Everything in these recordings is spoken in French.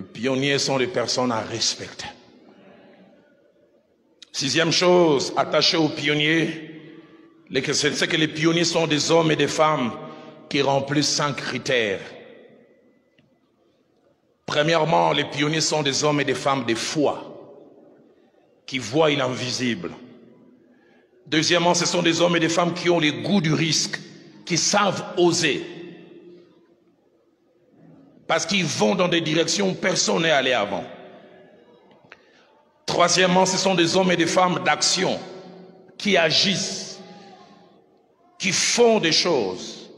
Les pionniers sont des personnes à respecter. Sixième chose attachée aux pionniers, c'est que les pionniers sont des hommes et des femmes qui remplissent 5 critères. Premièrement, les pionniers sont des hommes et des femmes de foi, qui voient l'invisible. Deuxièmement, ce sont des hommes et des femmes qui ont le goût du risque, qui savent oser. Parce qu'ils vont dans des directions où personne n'est allé avant. Troisièmement, ce sont des hommes et des femmes d'action, qui agissent, qui font des choses.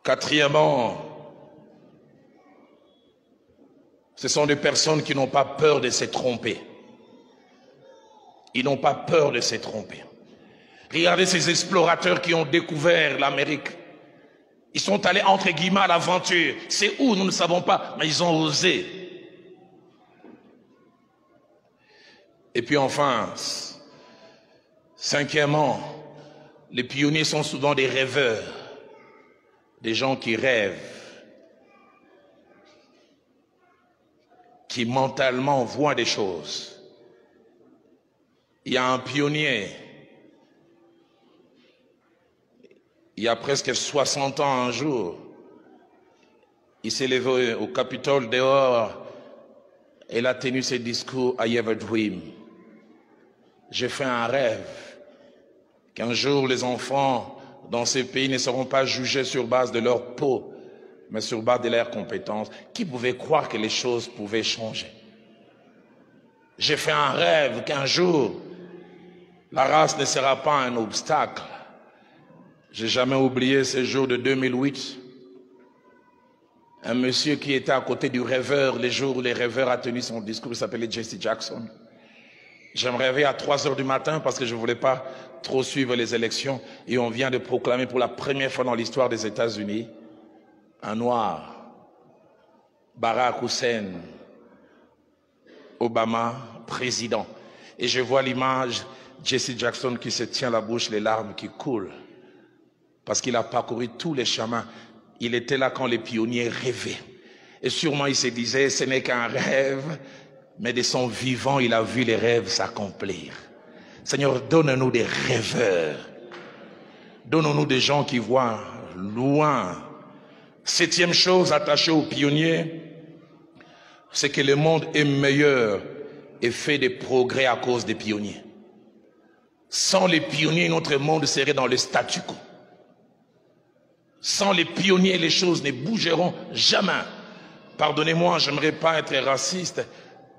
Quatrièmement, ce sont des personnes qui n'ont pas peur de se tromper. Ils n'ont pas peur de se tromper. Regardez ces explorateurs qui ont découvert l'Amérique. Ils sont allés entre guillemets à l'aventure. C'est où, nous ne savons pas, mais ils ont osé. Et puis enfin, cinquièmement, les pionniers sont souvent des rêveurs, des gens qui rêvent, qui mentalement voient des choses. Il y a un pionnier, il y a presque 60 ans un jour, il s'est levé au Capitole dehors et il a tenu ce discours « I have a dream ». J'ai fait un rêve qu'un jour les enfants dans ces pays ne seront pas jugés sur base de leur peau, mais sur base de leurs compétences. Qui pouvait croire que les choses pouvaient changer? J'ai fait un rêve qu'un jour, la race ne sera pas un obstacle. J'ai jamais oublié ce jour de 2008. Un monsieur qui était à côté du rêveur, les jours où le rêveur a tenu son discours, il s'appelait Jesse Jackson. Je me réveille à 3 heures du matin parce que je ne voulais pas trop suivre les élections. Et on vient de proclamer pour la première fois dans l'histoire des États-Unis un noir, Barack Hussein Obama, président. Et je vois l'image, Jesse Jackson qui se tient la bouche, les larmes qui coulent. Parce qu'il a parcouru tous les chemins. Il était là quand les pionniers rêvaient. Et sûrement il se disait, ce n'est qu'un rêve, mais de son vivant, il a vu les rêves s'accomplir. Seigneur, donne-nous des rêveurs. Donne-nous des gens qui voient loin. Septième chose attachée aux pionniers, c'est que le monde est meilleur et fait des progrès à cause des pionniers. Sans les pionniers, notre monde serait dans le statu quo. Sans les pionniers, les choses ne bougeront jamais. Pardonnez-moi, je n'aimerais pas être raciste,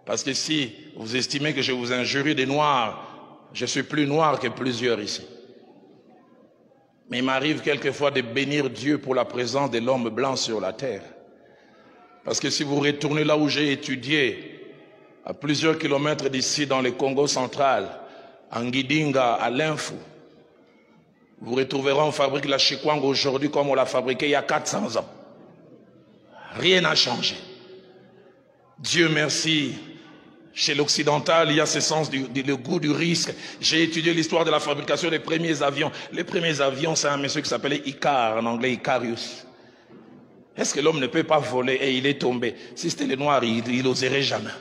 parce que si vous estimez que je vous injurie des noirs, je suis plus noir que plusieurs ici. Mais il m'arrive quelquefois de bénir Dieu pour la présence de l'homme blanc sur la terre. Parce que si vous retournez là où j'ai étudié, à plusieurs kilomètres d'ici dans le Congo central, en Ngidinga, à l'Info, vous retrouverez, on fabrique la chikwang aujourd'hui comme on l'a fabriquée il y a 400 ans. Rien n'a changé. Dieu merci. Chez l'occidental, il y a ce sens le goût du risque. J'ai étudié l'histoire de la fabrication des premiers avions. Les premiers avions, c'est un monsieur qui s'appelait Icar, en anglais Icarius. Est-ce que l'homme ne peut pas voler et il est tombé? Si c'était le noir, il n'oserait jamais.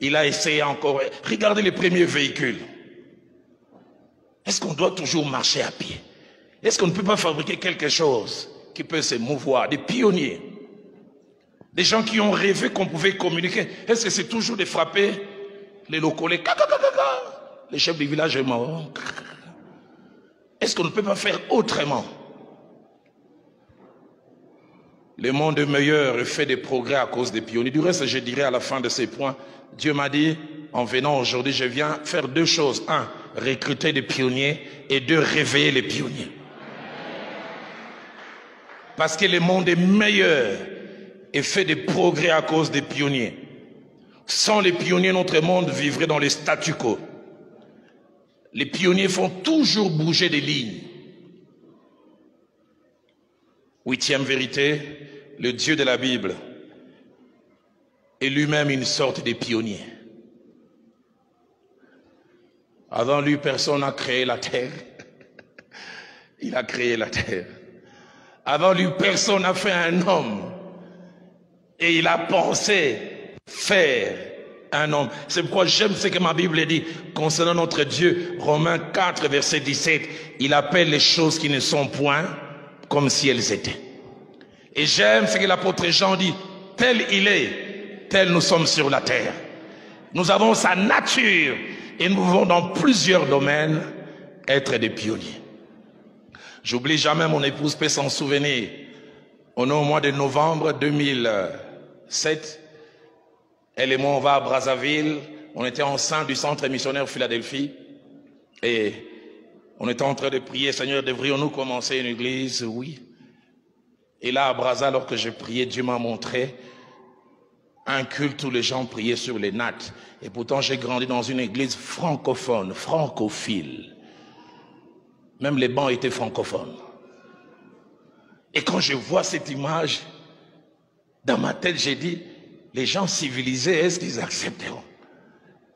Il a essayé encore. Regardez les premiers véhicules. Est-ce qu'on doit toujours marcher à pied? Est-ce qu'on ne peut pas fabriquer quelque chose qui peut se mouvoir? Des pionniers. Des gens qui ont rêvé qu'on pouvait communiquer. Est-ce que c'est toujours de frapper les locaux, les chefs du village est mort? Est-ce qu'on ne peut pas faire autrement? Le monde est meilleur et fait des progrès à cause des pionniers. Du reste, je dirais à la fin de ces points, Dieu m'a dit, en venant aujourd'hui, je viens faire 2 choses. 1, recruter des pionniers, et 2, réveiller les pionniers. Parce que le monde est meilleur et fait des progrès à cause des pionniers. Sans les pionniers, notre monde vivrait dans le statu quo. Les pionniers font toujours bouger des lignes. 8e vérité, le Dieu de la Bible est lui-même une sorte de pionnier. Avant lui, personne n'a créé la terre. Il a créé la terre. Avant lui, personne n'a fait un homme. Et il a pensé faire un homme. C'est pourquoi j'aime ce que ma Bible dit concernant notre Dieu. Romains 4, verset 17. Il appelle les choses qui ne sont point comme si elles étaient. Et j'aime ce que l'apôtre Jean dit. Tel il est, tel nous sommes sur la terre. Nous avons sa nature et nous pouvons dans plusieurs domaines être des pionniers. J'oublie jamais, mon épouse peut s'en souvenir. On est au mois de novembre 2007. Elle et moi, on va à Brazzaville. On était enceinte du centre missionnaire Philadelphie. Et on était en train de prier. Seigneur, devrions-nous commencer une église? Oui. Et là, à Brazza, alors que je priais, Dieu m'a montré un culte où les gens priaient sur les nattes. Et pourtant, j'ai grandi dans une église francophone, francophile. Même les bancs étaient francophones. Et quand je vois cette image, dans ma tête, j'ai dit, les gens civilisés, est-ce qu'ils accepteront?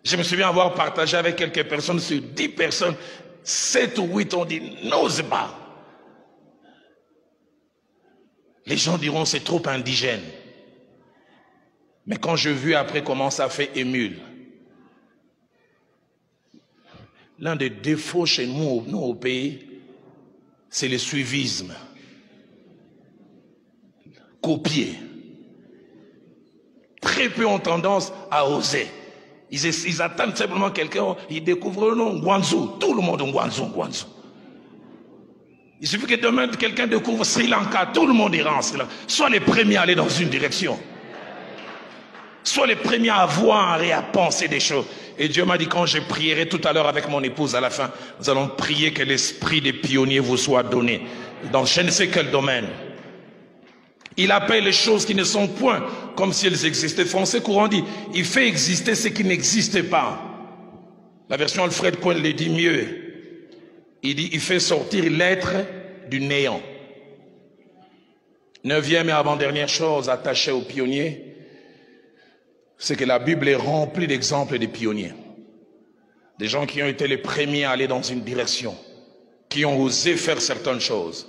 Je me souviens avoir partagé avec quelques personnes, sur 10 personnes, 7 ou 8 ont dit, n'ose pas. Les gens diront, c'est trop indigène. Mais quand je vis après comment ça fait émule, l'un des défauts chez nous au pays, c'est le suivisme. Copier. Très peu ont tendance à oser. Ils attendent simplement quelqu'un, ils découvrent le nom Guangzhou. Tout le monde Guangzhou. Il suffit que demain quelqu'un découvre Sri Lanka, tout le monde ira en Sri Lanka. Soit les premiers à aller dans une direction, soit les premiers à voir et à penser des choses. Et Dieu m'a dit, quand je prierai tout à l'heure avec mon épouse à la fin, nous allons prier que l'esprit des pionniers vous soit donné dans je ne sais quel domaine. Il appelle les choses qui ne sont point comme si elles existaient. Français courant dit, il fait exister ce qui n'existe pas. La version Alfred Cohen le dit mieux. Il dit, il fait sortir l'être du néant. 9e et avant-dernière chose attachée aux pionniers, c'est que la Bible est remplie d'exemples de pionniers. Des gens qui ont été les premiers à aller dans une direction, qui ont osé faire certaines choses.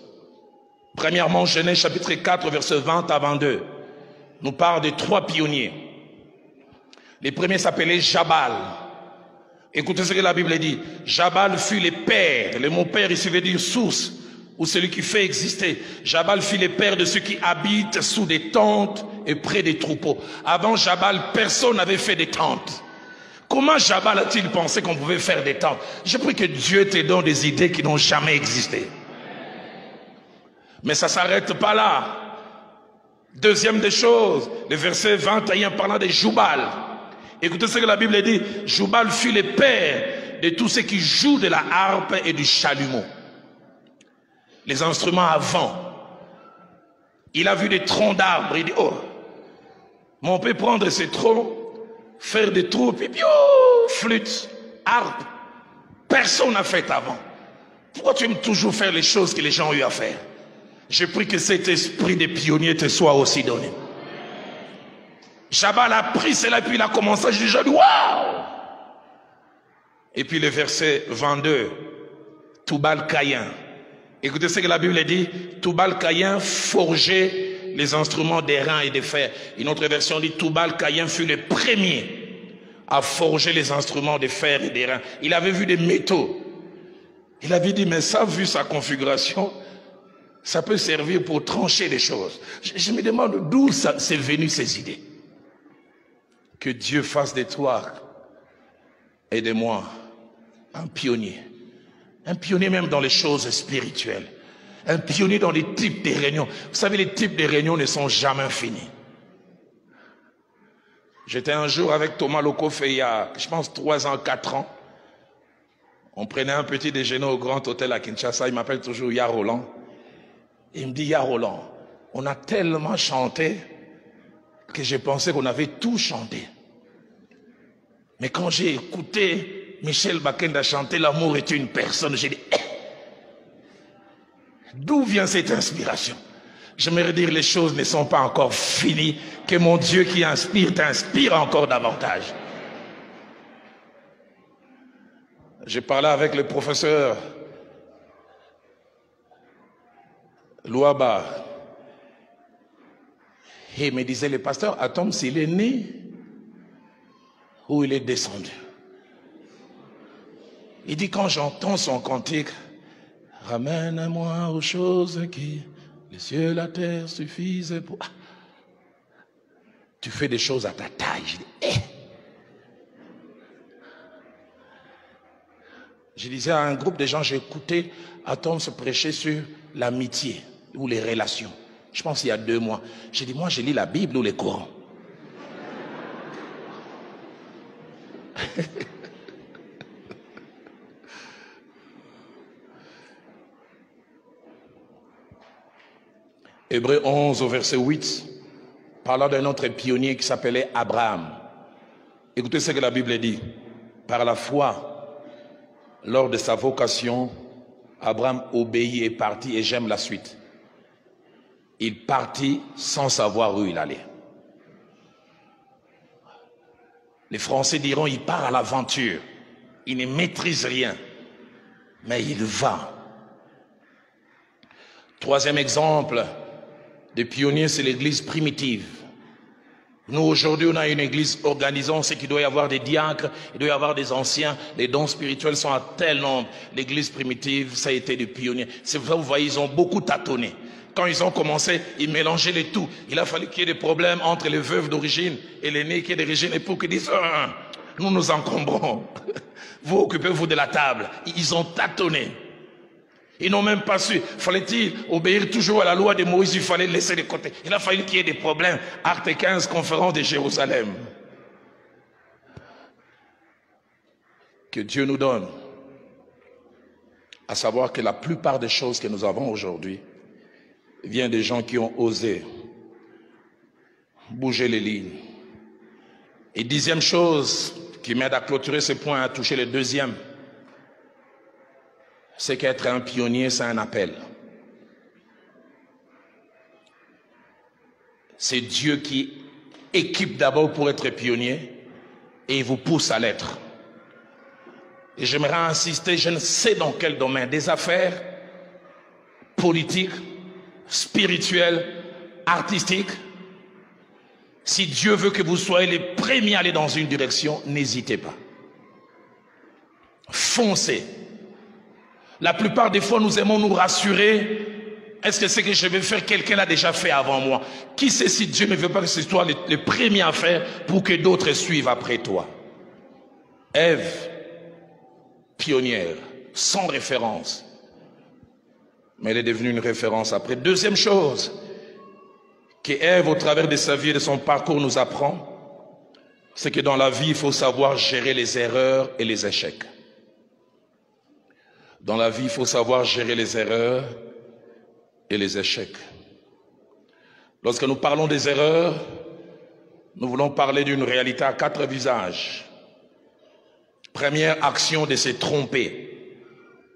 Premièrement, Genèse chapitre 4, verset 20 à 22, nous parle de 3 pionniers. Les premiers s'appelaient Jabal. Écoutez ce que la Bible dit. Jabal fut le père. Le mot père ici veut dire source, ou celui qui fait exister. Jabal fut le père de ceux qui habitent sous des tentes et près des troupeaux. Avant Jabal, personne n'avait fait des tentes. Comment Jabal a-t-il pensé qu'on pouvait faire des tentes? Je prie que Dieu te donne des idées qui n'ont jamais existé. Mais ça ne s'arrête pas là. Deuxième des choses, le verset 21 parlant de Jubal. Écoutez ce que la Bible dit. Jubal fut le père de tous ceux qui jouent de la harpe et du chalumeau. Les instruments à vent. Il a vu des troncs d'arbres. Il dit, oh, mais on peut prendre ces troncs, faire des trous, puis flûte, harpe. Personne n'a fait avant. Pourquoi tu aimes toujours faire les choses que les gens ont eu à faire? Je prie que cet esprit des pionniers te soit aussi donné. Jabal a pris cela et puis il a commencé à juger. Waouh! Et puis le verset 22, Toubal-Caïn. Écoutez ce que la Bible dit. Toubal-Caïn forgeait les instruments d'airain et de fer. Une autre version dit Toubal-Caïn fut le premier à forger les instruments de fer et d'airain. Il avait vu des métaux. Il avait dit, mais ça, vu sa configuration, ça peut servir pour trancher les choses. Je me demande d'où c'est venu ces idées. Que Dieu fasse de toi et de moi un pionnier. Un pionnier même dans les choses spirituelles. Un pionnier dans les types de réunions. Vous savez, les types de réunions ne sont jamais finis. J'étais un jour avec Thomas Lokoff il y a, je pense, 3 ans, 4 ans. On prenait un petit déjeuner au Grand Hôtel à Kinshasa. Il m'appelle toujours Ya Roland. Il me dit, Ya Roland, on a tellement chanté que j'ai pensé qu'on avait tout chanté. Mais quand j'ai écouté Michel Bakenda chanter L'amour est une personne, j'ai dit, d'où vient cette inspiration? J'aimerais dire, les choses ne sont pas encore finies, que mon Dieu qui inspire t'inspire encore davantage. J'ai parlé avec le professeur Louaba. Et me disait le pasteur, Atom, s'il est né ou il est descendu. Il dit, quand j'entends son cantique, ramène-moi aux choses qui, les cieux et la terre suffisent pour... Ah, tu fais des choses à ta taille. Je dis, Je disais à un groupe de gens, j'ai écouté Atom se prêcher sur l'amitié ou les relations. Je pense il y a 2 mois. J'ai dit, moi je lis la Bible ou les Corans. Hébreux 11 au verset 8, parlant d'un autre pionnier qui s'appelait Abraham. Écoutez ce que la Bible dit. Par la foi, lors de sa vocation, Abraham obéit et partit, et j'aime la suite. Il partit sans savoir où il allait. Les Français diront, il part à l'aventure. Il ne maîtrise rien, mais il va. 3e exemple de pionnier, c'est l'église primitive. Nous, aujourd'hui, on a une église organisée, on sait qu'il doit y avoir des diacres, il doit y avoir des anciens, les dons spirituels sont à tel nombre. L'église primitive, ça a été des pionniers. C'est pour ça que vous voyez, ils ont beaucoup tâtonné. Quand ils ont commencé, ils mélangeaient les tout. Il a fallu qu'il y ait des problèmes entre les veuves d'origine et les nés qui est d'origine, et pour qu'ils disent, nous nous encombrons. Vous occupez-vous de la table. Ils ont tâtonné. Ils n'ont même pas su. Fallait-il obéir toujours à la loi de Moïse? Il fallait laisser de côté. Il a fallu qu'il y ait des problèmes. Acte 15, conférence de Jérusalem. Que Dieu nous donne à savoir que la plupart des choses que nous avons aujourd'hui viennent des gens qui ont osé bouger les lignes. Et 10e chose qui m'aide à clôturer ce point, à toucher le 2e, c'est qu'être un pionnier, c'est un appel. C'est Dieu qui équipe d'abord pour être pionnier et il vous pousse à l'être. Et j'aimerais insister, je ne sais dans quel domaine, des affaires, politiques, spirituelles, artistiques. Si Dieu veut que vous soyez les premiers à aller dans une direction, n'hésitez pas. Foncez. La plupart des fois, nous aimons nous rassurer. Est-ce que ce que je vais faire, quelqu'un l'a déjà fait avant moi? Qui sait si Dieu ne veut pas que ce soit les premiers à faire pour que d'autres suivent après toi? Ève, pionnière, sans référence. Mais elle est devenue une référence après. 2e chose que Ève, au travers de sa vie et de son parcours, nous apprend, c'est que dans la vie, il faut savoir gérer les erreurs et les échecs. Dans la vie, il faut savoir gérer les erreurs et les échecs. Lorsque nous parlons des erreurs, nous voulons parler d'une réalité à 4 visages. Première action de se tromper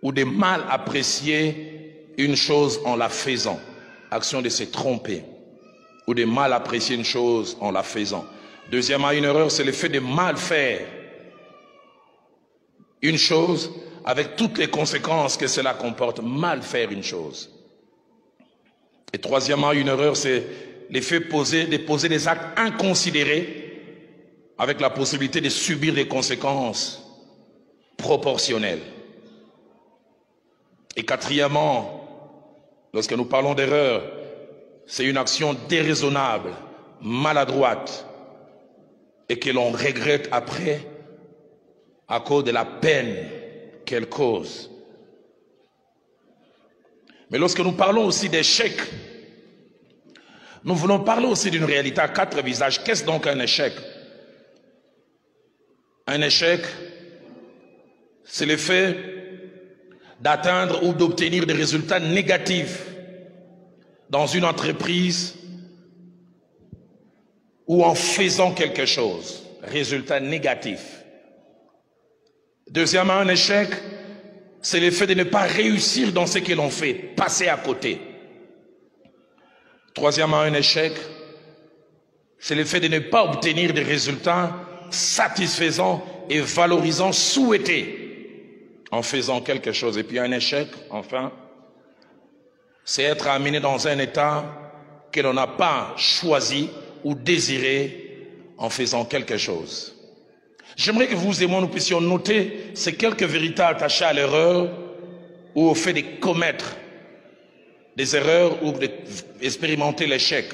ou de mal apprécier une chose en la faisant. Action de se tromper ou de mal apprécier une chose en la faisant. Deuxièmement, une erreur, c'est le fait de mal faire une chose avec toutes les conséquences que cela comporte, mal faire une chose. Et troisièmement, une erreur, c'est l'effet de poser des actes inconsidérés avec la possibilité de subir des conséquences proportionnelles. Et quatrièmement, lorsque nous parlons d'erreur, c'est une action déraisonnable, maladroite, et que l'on regrette après à cause de la peine qu'elle cause. Mais lorsque nous parlons aussi d'échec, nous voulons parler aussi d'une réalité à 4 visages. Qu'est-ce donc un échec? Un échec, c'est le fait d'atteindre ou d'obtenir des résultats négatifs dans une entreprise ou en faisant quelque chose. Résultat négatif. Deuxièmement, un échec, c'est le fait de ne pas réussir dans ce que l'on fait, passer à côté. Troisièmement, un échec, c'est le fait de ne pas obtenir des résultats satisfaisants et valorisants souhaités en faisant quelque chose. Et puis un échec, enfin, c'est être amené dans un état que l'on n'a pas choisi ou désiré en faisant quelque chose. J'aimerais que vous et moi nous puissions noter ces quelques vérités attachées à l'erreur ou au fait de commettre des erreurs ou d'expérimenter l'échec.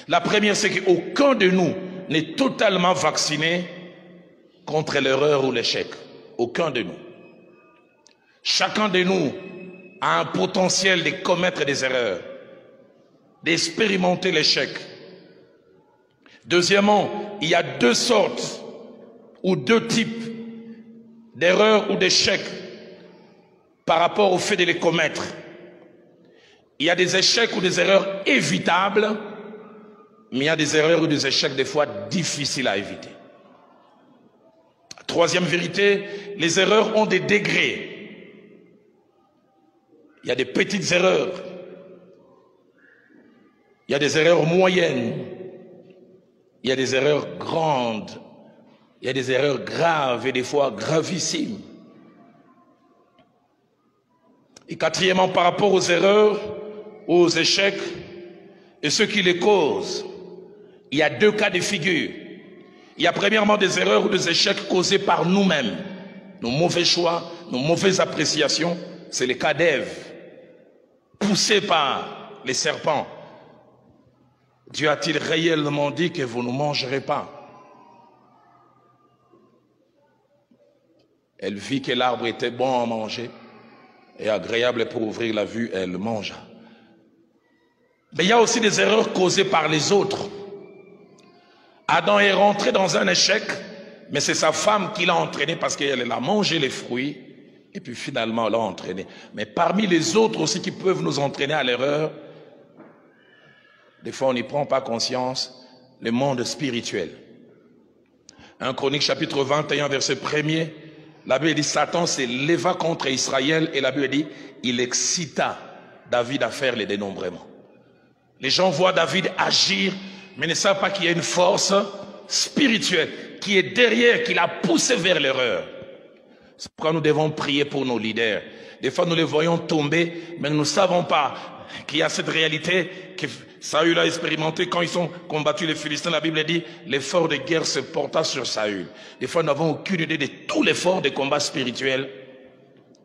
La première, c'est qu'aucun de nous n'est totalement vacciné contre l'erreur ou l'échec. Aucun de nous. Chacun de nous a un potentiel de commettre des erreurs, d'expérimenter l'échec. Deuxièmement, il y a deux sortes ou deux types d'erreurs ou d'échecs par rapport au fait de les commettre. Il y a des échecs ou des erreurs évitables, mais il y a des erreurs ou des échecs des fois difficiles à éviter. Troisième vérité, les erreurs ont des degrés. Il y a des petites erreurs, il y a des erreurs moyennes, il y a des erreurs grandes, il y a des erreurs graves et des fois gravissimes. Et quatrièmement, par rapport aux erreurs, aux échecs et ceux qui les causent, il y a deux cas de figure. Il y a premièrement des erreurs ou des échecs causés par nous-mêmes, nos mauvais choix, nos mauvaises appréciations. C'est le cas d'Ève, poussée par les serpents. Dieu a-t-il réellement dit que vous ne mangerez pas? Elle vit que l'arbre était bon à manger et agréable pour ouvrir la vue, elle mangea. Mais il y a aussi des erreurs causées par les autres. Adam est rentré dans un échec, mais c'est sa femme qui l'a entraîné parce qu'elle a mangé les fruits et puis finalement l'a entraîné. Mais parmi les autres aussi qui peuvent nous entraîner à l'erreur, des fois on n'y prend pas conscience, le monde spirituel. 1 Chronique chapitre 21 verset 1er, la Bible dit Satan s'éleva contre Israël et la Bible dit il excita David à faire les dénombrements. Les gens voient David agir, mais ne savent pas qu'il y a une force spirituelle qui est derrière, qui l'a poussé vers l'erreur. C'est pourquoi nous devons prier pour nos leaders. Des fois nous les voyons tomber, mais nous ne savons pas qu'il y a cette réalité que Saül a expérimenté quand ils ont combattu les Philistins. La Bible dit l'effort de guerre se porta sur Saül. Des fois nous n'avons aucune idée de tout l'effort de combat spirituel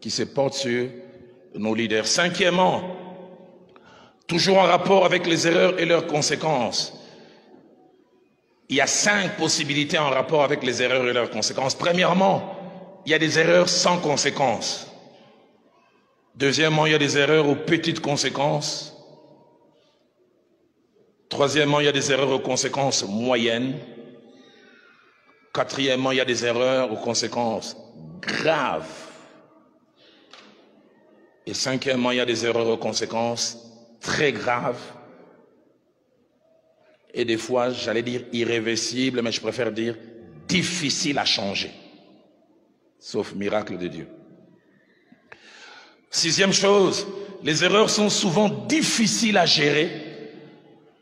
qui se porte sur nos leaders. Cinquièmement, toujours en rapport avec les erreurs et leurs conséquences. Il y a 5 possibilités en rapport avec les erreurs et leurs conséquences. Premièrement, il y a des erreurs sans conséquences. Deuxièmement, il y a des erreurs aux petites conséquences. Troisièmement, il y a des erreurs aux conséquences moyennes. Quatrièmement, il y a des erreurs aux conséquences graves. Et cinquièmement, il y a des erreurs aux conséquences très graves. Et des fois, j'allais dire irréversibles, mais je préfère dire difficiles à changer. Sauf miracle de Dieu. Sixième chose, les erreurs sont souvent difficiles à gérer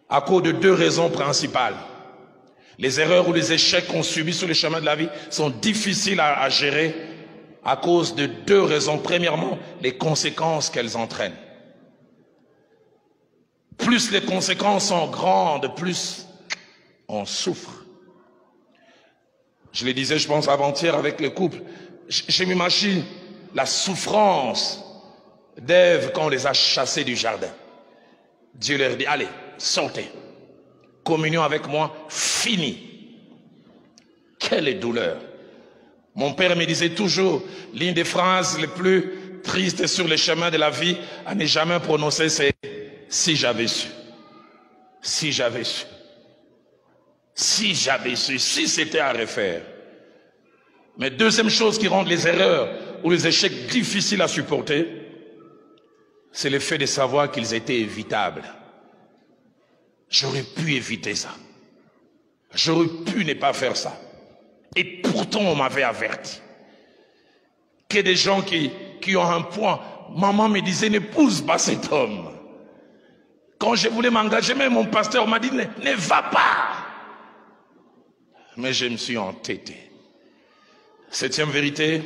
à cause de 2 raisons principales. Les erreurs ou les échecs qu'on subit sur le chemin de la vie sont difficiles à gérer à cause de 2 raisons. Premièrement, les conséquences qu'elles entraînent. Plus les conséquences sont grandes, plus on souffre. Je le disais, je pense, avant-hier avec le couple. Je m'imagine la souffrance d'Ève quand on les a chassés du jardin. Dieu leur dit, allez, sortez. Communion avec moi, fini. Quelle douleur. Mon père me disait toujours, l'une des phrases les plus tristes sur le chemin de la vie à ne jamais prononcer, c'est « si j'avais su ». Si j'avais su. Si j'avais su. Si c'était à refaire. Mais deuxième chose qui rend les erreurs ou les échecs difficiles à supporter, c'est le fait de savoir qu'ils étaient évitables. J'aurais pu éviter ça. J'aurais pu ne pas faire ça. Et pourtant, on m'avait averti. Que des gens qui ont un point, maman me disait, n'épouse pas cet homme. Quand je voulais m'engager, même mon pasteur m'a dit, ne va pas. Mais je me suis entêté. Septième vérité,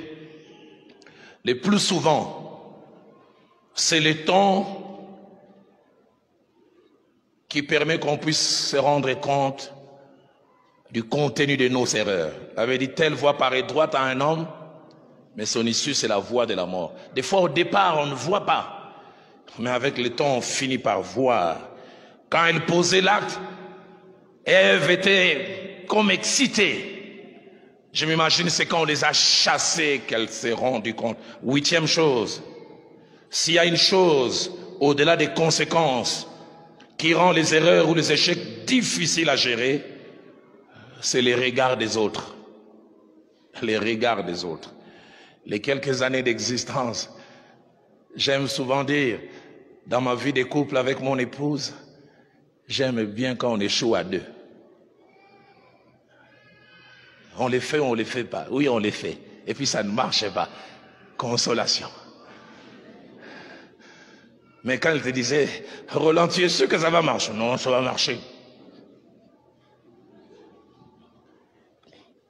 le plus souvent, c'est le temps qui permet qu'on puisse se rendre compte du contenu de nos erreurs. Il avait dit, telle voie paraît droite à un homme, mais son issue, c'est la voie de la mort. Des fois, au départ, on ne voit pas. Mais avec le temps, on finit par voir. Quand elle posait l'acte, Ève était comme excitée. Je m'imagine, c'est quand on les a chassés qu'elle s'est rendue compte. 8e chose, s'il y a une chose au-delà des conséquences qui rend les erreurs ou les échecs difficiles à gérer, c'est les regards des autres. Les regards des autres. Les quelques années d'existence, j'aime souvent dire, dans ma vie de couple avec mon épouse, j'aime bien quand on échoue à deux. On les fait ou on les fait pas. Oui, on les fait. Et puis ça ne marche pas. Consolation. Mais quand elle te disait, Roland, tu es sûr que ça va marcher? Non, ça va marcher.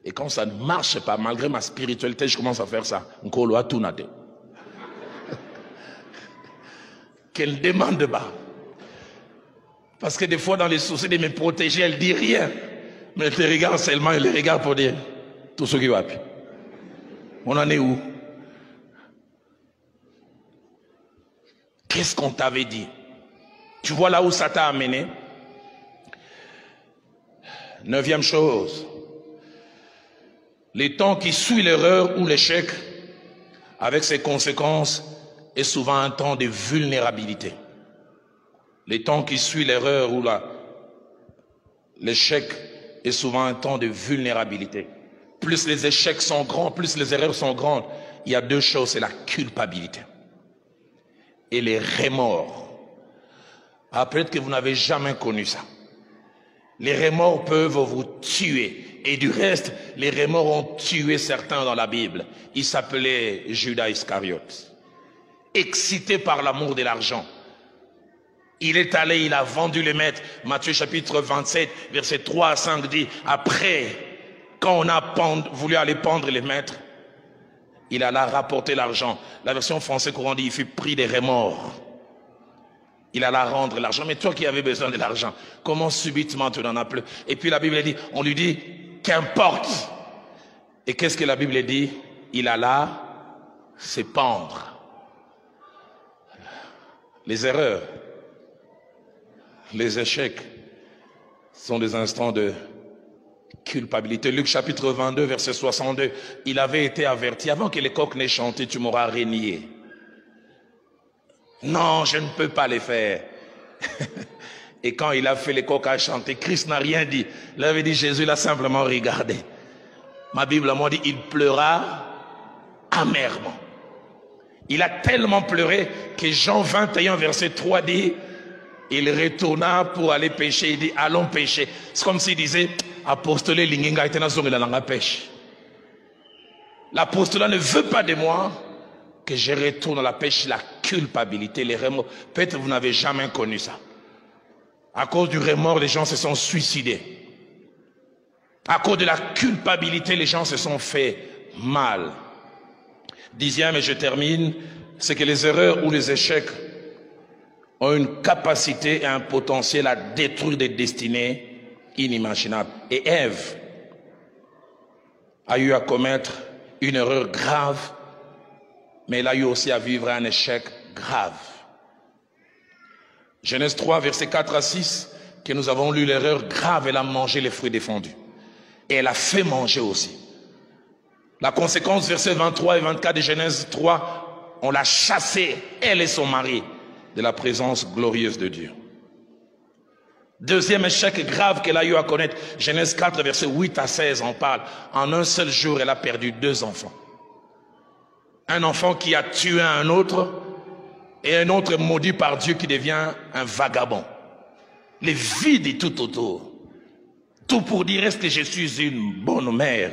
Et quand ça ne marche pas, malgré ma spiritualité, je commence à faire ça. Qu'elle demande bas. Parce que des fois, dans les soucis de me protéger, elle ne dit rien. Mais elle te regarde seulement, elle les regarde pour dire tout ce qui va plus. On en est où? Qu'est-ce qu'on t'avait dit? Tu vois là où ça t'a amené? 9e chose. Les temps qui suivent l'erreur ou l'échec, avec ses conséquences, est souvent un temps de vulnérabilité. Les temps qui suivent l'erreur ou l'échec est souvent un temps de vulnérabilité. Plus les échecs sont grands, plus les erreurs sont grandes, il y a 2 choses, c'est la culpabilité et les remords. Ah, peut-être que vous n'avez jamais connu ça. Les remords peuvent vous tuer. Et du reste, les remords ont tué certains dans la Bible. Il s'appelait Judas Iscariote. Excité par l'amour de l'argent. Il est allé, il a vendu les maîtres. Matthieu chapitre 27, versets 3 à 5 dit, après, quand on a voulu aller pendre les maîtres, il alla rapporter l'argent. La version française courant dit, il fut pris des remords. Il alla rendre l'argent. Mais toi qui avais besoin de l'argent, comment subitement tu n'en as plus? Et puis la Bible dit, on lui dit, qu'importe. Et qu'est-ce que la Bible dit? Il alla se pendre. Les erreurs, les échecs sont des instants de culpabilité. Luc chapitre 22, verset 62, il avait été averti, avant que les coqs n'aient chanté, tu m'auras renié. Non, je ne peux pas les faire. Et quand il a fait les coqs à chanter, Christ n'a rien dit. Il avait dit, Jésus l'a simplement regardé. Ma Bible m'a dit, il pleura amèrement. Il a tellement pleuré que Jean 21, verset 3 dit, il retourna pour aller pêcher. Il dit, allons pêcher. C'est comme s'il disait, apostolet linginga etena zongela nanga pêche. L'apostolat ne veut pas de moi que je retourne à la pêche, la culpabilité, les remords. Peut-être que vous n'avez jamais connu ça. À cause du remords, les gens se sont suicidés. À cause de la culpabilité, les gens se sont fait mal. 10e, et je termine, c'est que les erreurs ou les échecs ont une capacité et un potentiel à détruire des destinées inimaginables. Et Ève a eu à commettre une erreur grave, mais elle a eu aussi à vivre un échec grave. Genèse 3, versets 4 à 6, que nous avons lu l'erreur grave, elle a mangé les fruits défendus. Et elle a fait manger aussi. La conséquence, versets 23 et 24 de Genèse 3, on l'a chassée, elle et son mari, de la présence glorieuse de Dieu. Deuxième échec grave qu'elle a eu à connaître, Genèse 4, versets 8 à 16, on parle. En un seul jour, elle a perdu 2 enfants. Un enfant qui a tué un autre, et un autre maudit par Dieu qui devient un vagabond. Les vides tout autour. Tout pour dire, est-ce que je suis une bonne mère?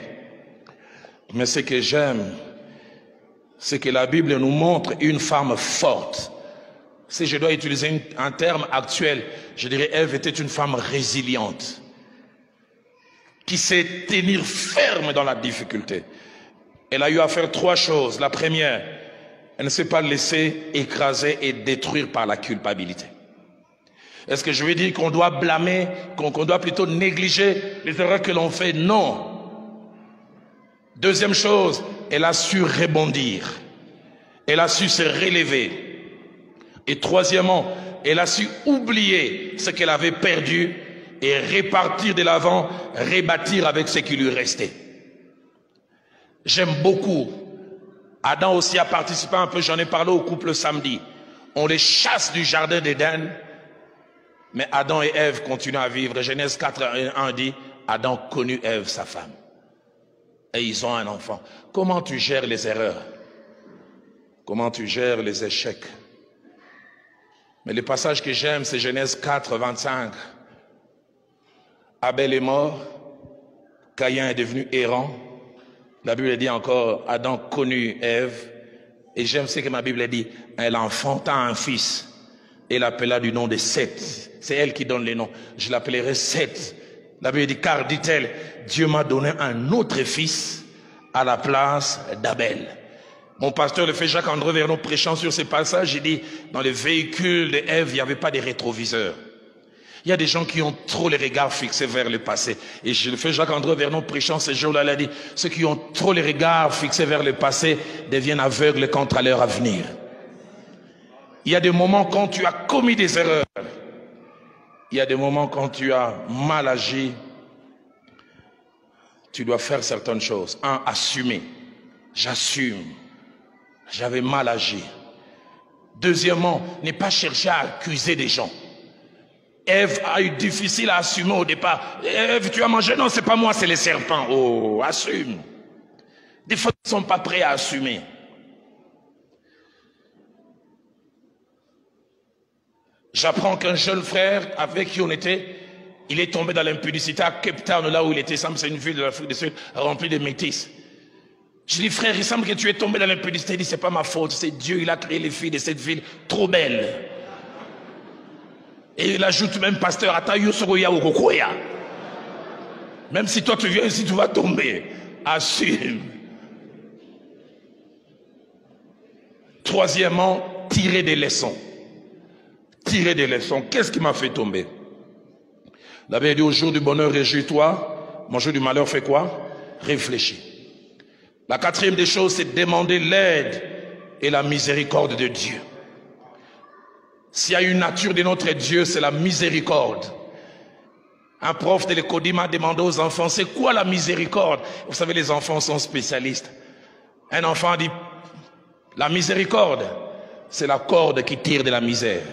Mais ce que j'aime, c'est que la Bible nous montre une femme forte. Si je dois utiliser un terme actuel, je dirais Ève était une femme résiliente, qui sait tenir ferme dans la difficulté. Elle a eu à faire 3 choses. La première, elle ne s'est pas laissée écraser et détruire par la culpabilité. Est-ce que je veux dire qu'on doit blâmer, qu'on doit plutôt négliger les erreurs que l'on fait? Non. Deuxième chose, elle a su rebondir. Elle a su se relever. Et troisièmement, elle a su oublier ce qu'elle avait perdu et repartir de l'avant, rebâtir avec ce qui lui restait. J'aime beaucoup. Adam aussi a participé un peu, j'en ai parlé au couple samedi. On les chasse du jardin d'Éden, mais Adam et Ève continuent à vivre. Genèse 4:1 dit, Adam connut Ève, sa femme. Et ils ont un enfant. Comment tu gères les erreurs? Comment tu gères les échecs? Mais le passage que j'aime, c'est Genèse 4:25. Abel est mort, Caïn est devenu errant. La Bible dit encore, Adam connut Ève. Et j'aime ce que ma Bible dit, elle enfanta un fils. Et l'appela du nom de Seth. C'est elle qui donne les noms. Je l'appellerai Seth. La Bible dit, car, dit-elle, Dieu m'a donné un autre fils à la place d'Abel. Mon pasteur, le frère Jacques-André Vernon, prêchant sur ces passages, il dit, dans les véhicules d'Ève, il n'y avait pas de rétroviseurs. Il y a des gens qui ont trop les regards fixés vers le passé. Et le frère Jacques-André Vernon, prêchant ce jour-là, il a dit, ceux qui ont trop les regards fixés vers le passé deviennent aveugles quant à leur avenir. Il y a des moments quand tu as commis des erreurs. Il y a des moments quand tu as mal agi. Tu dois faire certaines choses. Un, assumer. J'assume. J'avais mal agi. Deuxièmement, ne pas chercher à accuser des gens. Ève a eu difficile à assumer au départ. Ève, tu as mangé? Non, c'est pas moi, c'est les serpents. Oh, assume. Des fois, ils ne sont pas prêts à assumer. J'apprends qu'un jeune frère avec qui on était, il est tombé dans l'impudicité à Cape Town, là où il était. C'est une ville de l'Afrique du Sud remplie de métis. Je dis, frère, il semble que tu es tombé dans l'impudicité. Il dit, c'est pas ma faute, c'est Dieu, il a créé les filles de cette ville trop belles. Et il ajoute même, pasteur, même si toi tu viens ici, tu vas tomber. Assume. Troisièmement, tirer des leçons. Tirer des leçons. Qu'est-ce qui m'a fait tomber? La Bible dit, au jour du bonheur, réjouis-toi. Mon jour du malheur, fais quoi? Réfléchis. La quatrième des choses, c'est demander l'aide et la miséricorde de Dieu. S'il y a une nature de notre Dieu, c'est la miséricorde. Un prof de l'école m'a demandé aux enfants, c'est quoi la miséricorde? Vous savez, les enfants sont spécialistes. Un enfant a dit, la miséricorde, c'est la corde qui tire de la misère.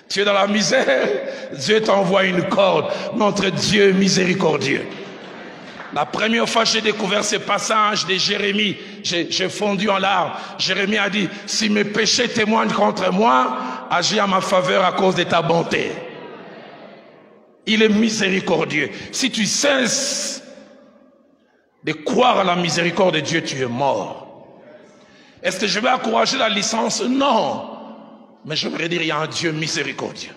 Tu es dans la misère, Dieu t'envoie une corde. Notre Dieu est miséricordieux. La première fois que j'ai découvert ce passage de Jérémie, j'ai fondu en larmes. Jérémie a dit, si mes péchés témoignent contre moi, agis en ma faveur à cause de ta bonté. Il est miséricordieux. Si tu cesses de croire à la miséricorde de Dieu, tu es mort. Est-ce que je vais encourager la licence? Non. Mais j'aimerais dire, il y a un Dieu miséricordieux.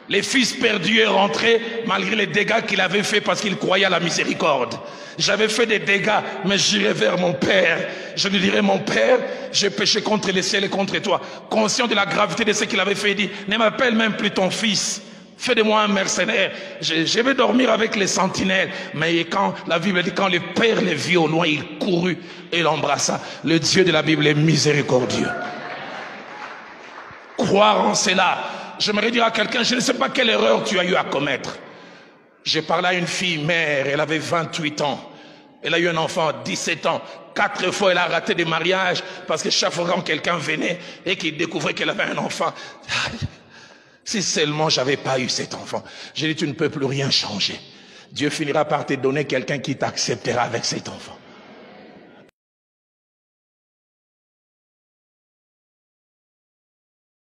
Les fils perdus et rentrés malgré les dégâts qu'il avait fait parce qu'il croyait à la miséricorde. J'avais fait des dégâts, mais j'irai vers mon Père. Je lui dirai, mon Père, j'ai péché contre le ciel et contre toi. Conscient de la gravité de ce qu'il avait fait, il dit, ne m'appelle même plus ton fils. Fais de moi un mercenaire. Je vais dormir avec les sentinelles. Mais quand la Bible dit, quand le Père les vit au loin, il courut et l'embrassa. Le Dieu de la Bible est miséricordieux. Croire en cela. J'aimerais dire à quelqu'un, je ne sais pas quelle erreur tu as eu à commettre. J'ai parlé à une fille mère, elle avait 28 ans. Elle a eu un enfant à 17 ans. 4 fois, elle a raté des mariages parce que chaque fois quand quelqu'un venait et qu'il découvrait qu'elle avait un enfant, si seulement j'avais pas eu cet enfant. J'ai dit, tu ne peux plus rien changer. Dieu finira par te donner quelqu'un qui t'acceptera avec cet enfant.